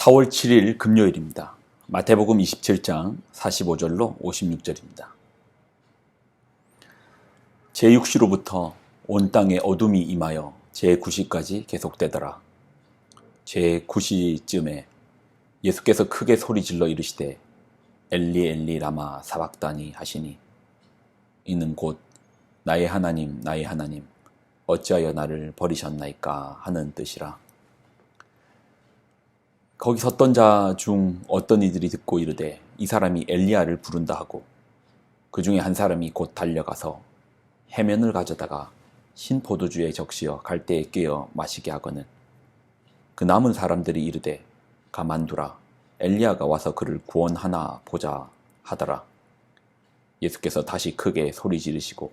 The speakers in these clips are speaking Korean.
4월 7일 금요일입니다. 마태복음 27장 45절로 56절입니다. 제6시로부터 온 땅에 어둠이 임하여 제9시까지 계속되더라. 제9시쯤에 예수께서 크게 소리질러 이르시되 엘리 엘리 라마 사박다니 하시니 이는 곧 나의 하나님 나의 하나님 어찌하여 나를 버리셨나이까 하는 뜻이라. 거기 섰던 자 중 어떤 이들이 듣고 이르되 이 사람이 엘리야를 부른다 하고 그 중에 한 사람이 곧 달려가서 해면을 가져다가 신 포도주에 적시어 갈대에 깨어 마시게 하거늘 그 남은 사람들이 이르되 가만두라 엘리야가 와서 그를 구원하나 보자 하더라. 예수께서 다시 크게 소리 지르시고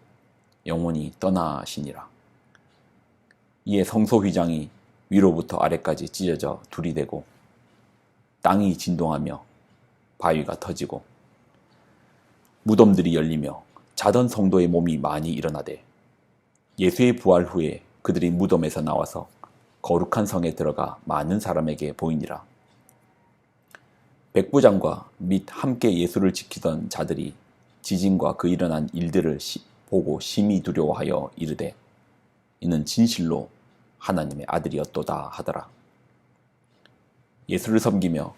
영혼이 떠나시니라. 이에 성소 휘장이 위로부터 아래까지 찢어져 둘이 되고 땅이 진동하며 바위가 터지고 무덤들이 열리며 자던 성도의 몸이 많이 일어나되 예수의 부활 후에 그들이 무덤에서 나와서 거룩한 성에 들어가 많은 사람에게 보이니라. 백부장과 및 함께 예수를 지키던 자들이 지진과 그 일어난 일들을 보고 심히 두려워하여 이르되 이는 진실로 하나님의 아들이었도다 하더라. 예수를 섬기며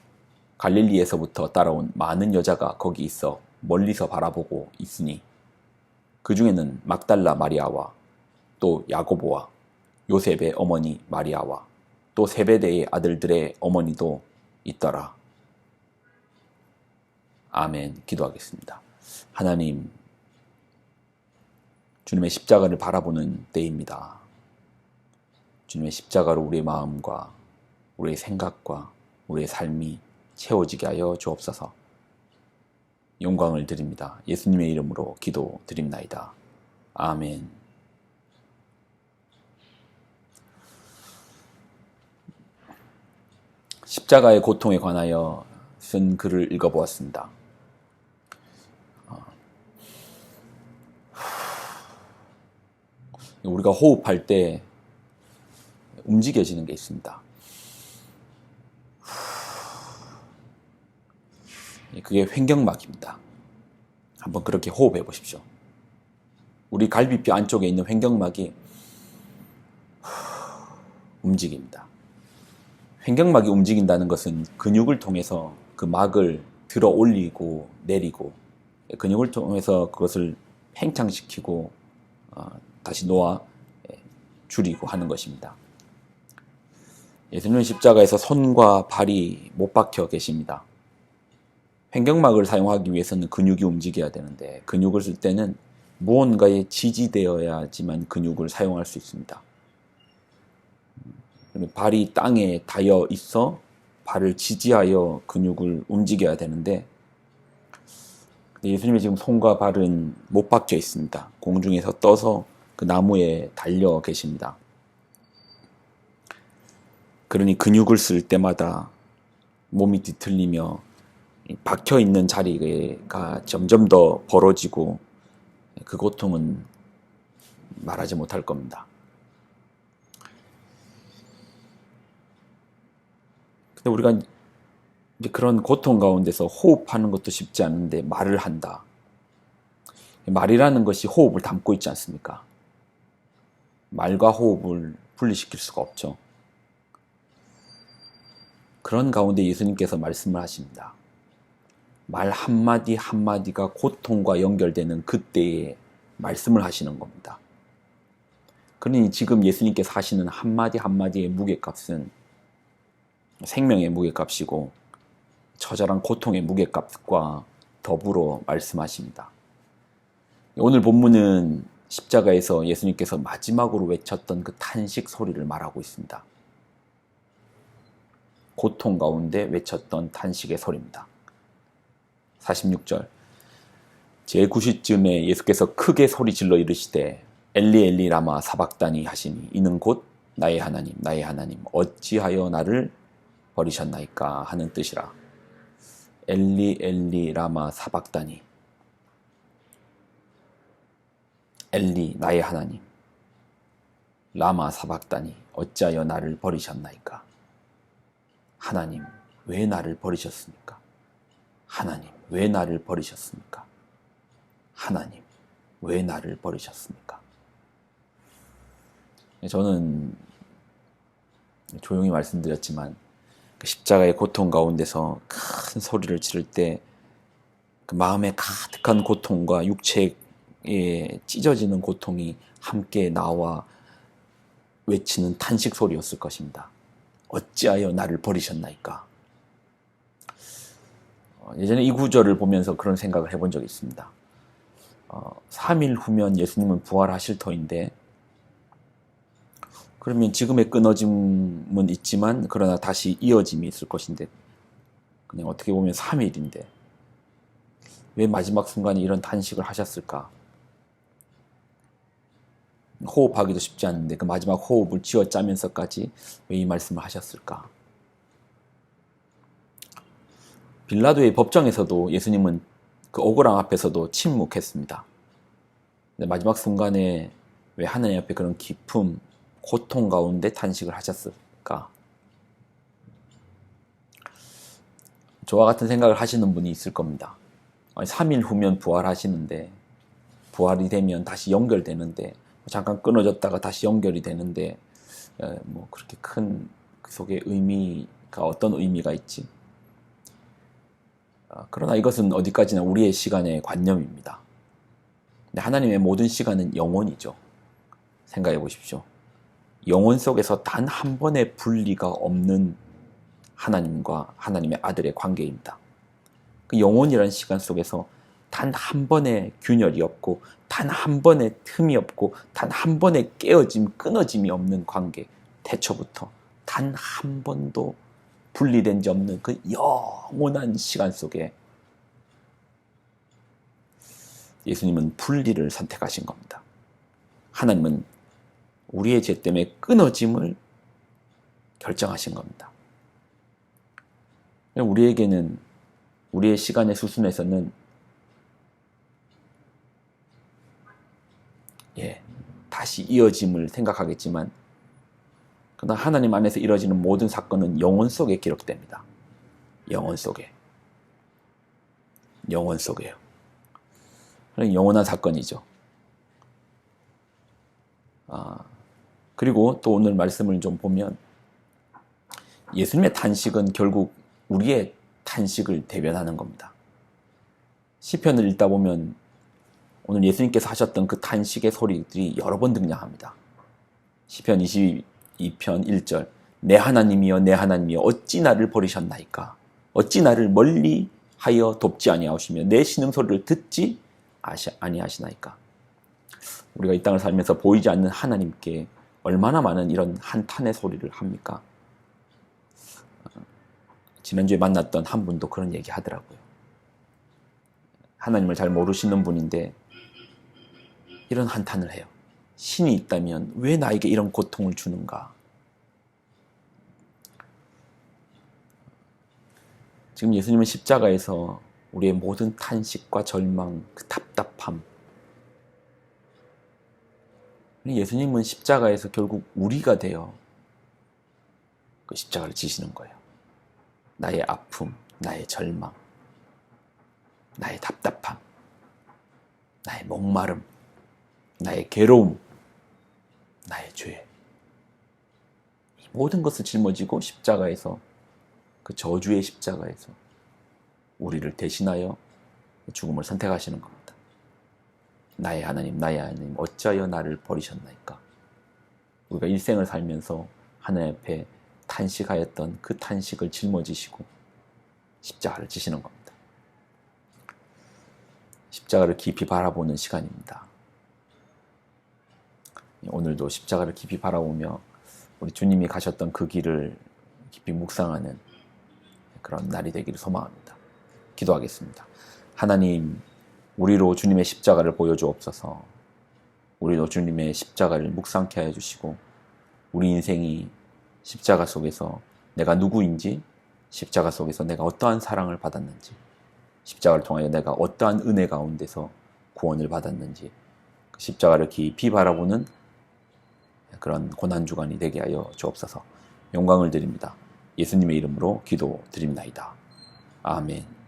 갈릴리에서부터 따라온 많은 여자가 거기 있어 멀리서 바라보고 있으니 그 중에는 막달라 마리아와 또 야고보와 요셉의 어머니 마리아와 또 세베대의 아들들의 어머니도 있더라. 아멘. 기도하겠습니다. 하나님, 주님의 십자가를 바라보는 때입니다. 주님의 십자가로 우리의 마음과 우리의 생각과 우리의 삶이 채워지게 하여 주옵소서. 영광을 드립니다. 예수님의 이름으로 기도드립나이다. 아멘. 십자가의 고통에 관하여 쓴 글을 읽어보았습니다. 우리가 호흡할 때 움직여지는 게 있습니다. 그게 횡격막입니다. 한번 그렇게 호흡해 보십시오. 우리 갈비뼈 안쪽에 있는 횡격막이 움직입니다. 횡격막이 움직인다는 것은 근육을 통해서 그 막을 들어 올리고 내리고 근육을 통해서 그것을 팽창시키고 다시 놓아 줄이고 하는 것입니다. 예수님은 십자가에서 손과 발이 못 박혀 계십니다. 횡격막을 사용하기 위해서는 근육이 움직여야 되는데 근육을 쓸 때는 무언가에 지지되어야지만 근육을 사용할 수 있습니다. 발이 땅에 닿여 있어 발을 지지하여 근육을 움직여야 되는데 예수님의 지금 손과 발은 못 박혀 있습니다. 공중에서 떠서 그 나무에 달려 계십니다. 그러니 근육을 쓸 때마다 몸이 뒤틀리며 박혀 있는 자리가 점점 더 벌어지고 그 고통은 말하지 못할 겁니다. 근데 우리가 이제 그런 고통 가운데서 호흡하는 것도 쉽지 않은데 말을 한다. 말이라는 것이 호흡을 담고 있지 않습니까? 말과 호흡을 분리시킬 수가 없죠. 그런 가운데 예수님께서 말씀을 하십니다. 말 한마디 한마디가 고통과 연결되는 그때에 말씀을 하시는 겁니다. 그러니 지금 예수님께서 하시는 한마디 한마디의 무게값은 생명의 무게값이고 처절한 고통의 무게값과 더불어 말씀하십니다. 오늘 본문은 십자가에서 예수님께서 마지막으로 외쳤던 그 탄식 소리를 말하고 있습니다. 고통 가운데 외쳤던 탄식의 소리입니다. 46절 제9시쯤에 예수께서 크게 소리질러 이르시되 엘리 엘리 라마 사박다니 하시니 이는 곧 나의 하나님 나의 하나님 어찌하여 나를 버리셨나이까 하는 뜻이라. 엘리 엘리 라마 사박다니. 엘리 나의 하나님 라마 사박다니 어찌하여 나를 버리셨나이까. 하나님 왜 나를 버리셨습니까? 하나님, 왜 나를 버리셨습니까? 하나님, 왜 나를 버리셨습니까? 저는 조용히 말씀드렸지만 그 십자가의 고통 가운데서 큰 소리를 지를 때 그 마음에 가득한 고통과 육체에 찢어지는 고통이 함께 나와 외치는 탄식 소리였을 것입니다. 어찌하여 나를 버리셨나이까? 예전에 이 구절을 보면서 그런 생각을 해본 적이 있습니다. 3일 후면 예수님은 부활하실 터인데 그러면 지금의 끊어짐은 있지만 그러나 다시 이어짐이 있을 것인데 그냥 어떻게 보면 3일인데 왜 마지막 순간에 이런 탄식을 하셨을까? 호흡하기도 쉽지 않은데 그 마지막 호흡을 쥐어짜면서까지 왜 이 말씀을 하셨을까? 빌라도의 법정에서도 예수님은 그 억울함 앞에서도 침묵했습니다. 근데 마지막 순간에 왜 하나님 앞에 그런 깊음, 고통 가운데 탄식을 하셨을까? 저와 같은 생각을 하시는 분이 있을 겁니다. 3일 후면 부활하시는데 부활이 되면 다시 연결되는데 잠깐 끊어졌다가 다시 연결이 되는데 뭐 그렇게 큰 그 속에 의미가 어떤 의미가 있지? 그러나 이것은 어디까지나 우리의 시간의 관념입니다. 근데 하나님의 모든 시간은 영원이죠. 생각해 보십시오. 영원 속에서 단 한 번의 분리가 없는 하나님과 하나님의 아들의 관계입니다. 그 영원이라는 시간 속에서 단 한 번의 균열이 없고 단 한 번의 틈이 없고 단 한 번의 깨어짐, 끊어짐이 없는 관계, 태초부터 단 한 번도 분리된 지 없는 그 영원한 시간 속에 예수님은 분리를 선택하신 겁니다. 하나님은 우리의 죄 때문에 끊어짐을 결정하신 겁니다. 우리에게는 우리의 시간의 수순에서는 다시 이어짐을 생각하겠지만 그러나 하나님 안에서 이루어지는 모든 사건은 영혼 속에 기록됩니다. 영혼 속에. 영혼 속에요. 영원한 사건이죠. 그리고 또 오늘 말씀을 좀 보면 예수님의 탄식은 결국 우리의 탄식을 대변하는 겁니다. 시편을 읽다 보면 오늘 예수님께서 하셨던 그 탄식의 소리들이 여러 번 등장합니다. 시편 22편 1절 내 하나님이여 내 하나님이여 어찌 나를 버리셨나이까 어찌 나를 멀리하여 돕지 아니하시며 내 신음소리를 듣지 아니하시나이까. 우리가 이 땅을 살면서 보이지 않는 하나님께 얼마나 많은 이런 한탄의 소리를 합니까? 지난주에 만났던 한 분도 그런 얘기 하더라고요. 하나님을 잘 모르시는 분인데 이런 한탄을 해요. 신이 있다면 왜 나에게 이런 고통을 주는가? 지금 예수님은 십자가에서 우리의 모든 탄식과 절망, 그 답답함, 예수님은 십자가에서 결국 우리가 되어 그 십자가를 지시는 거예요. 나의 아픔, 나의 절망, 나의 답답함, 나의 목마름, 나의 괴로움, 나의 죄. 이 모든 것을 짊어지고 십자가에서 그 저주의 십자가에서 우리를 대신하여 죽음을 선택하시는 겁니다. 나의 하나님, 나의 하나님, 어찌하여 나를 버리셨나이까? 우리가 일생을 살면서 하나님 앞에 탄식하였던 그 탄식을 짊어지시고 십자가를 지시는 겁니다. 십자가를 깊이 바라보는 시간입니다. 오늘도 십자가를 깊이 바라보며 우리 주님이 가셨던 그 길을 깊이 묵상하는 그런 날이 되기를 소망합니다. 기도하겠습니다. 하나님, 우리로 주님의 십자가를 보여주옵소서. 우리도 주님의 십자가를 묵상케 해주시고 우리 인생이 십자가 속에서 내가 누구인지, 십자가 속에서 내가 어떠한 사랑을 받았는지, 십자가를 통하여 내가 어떠한 은혜 가운데서 구원을 받았는지 그 십자가를 깊이 바라보는 그런 고난주간이 되게 하여 주옵소서. 영광을 드립니다. 예수님의 이름으로 기도드립나이다. 아멘.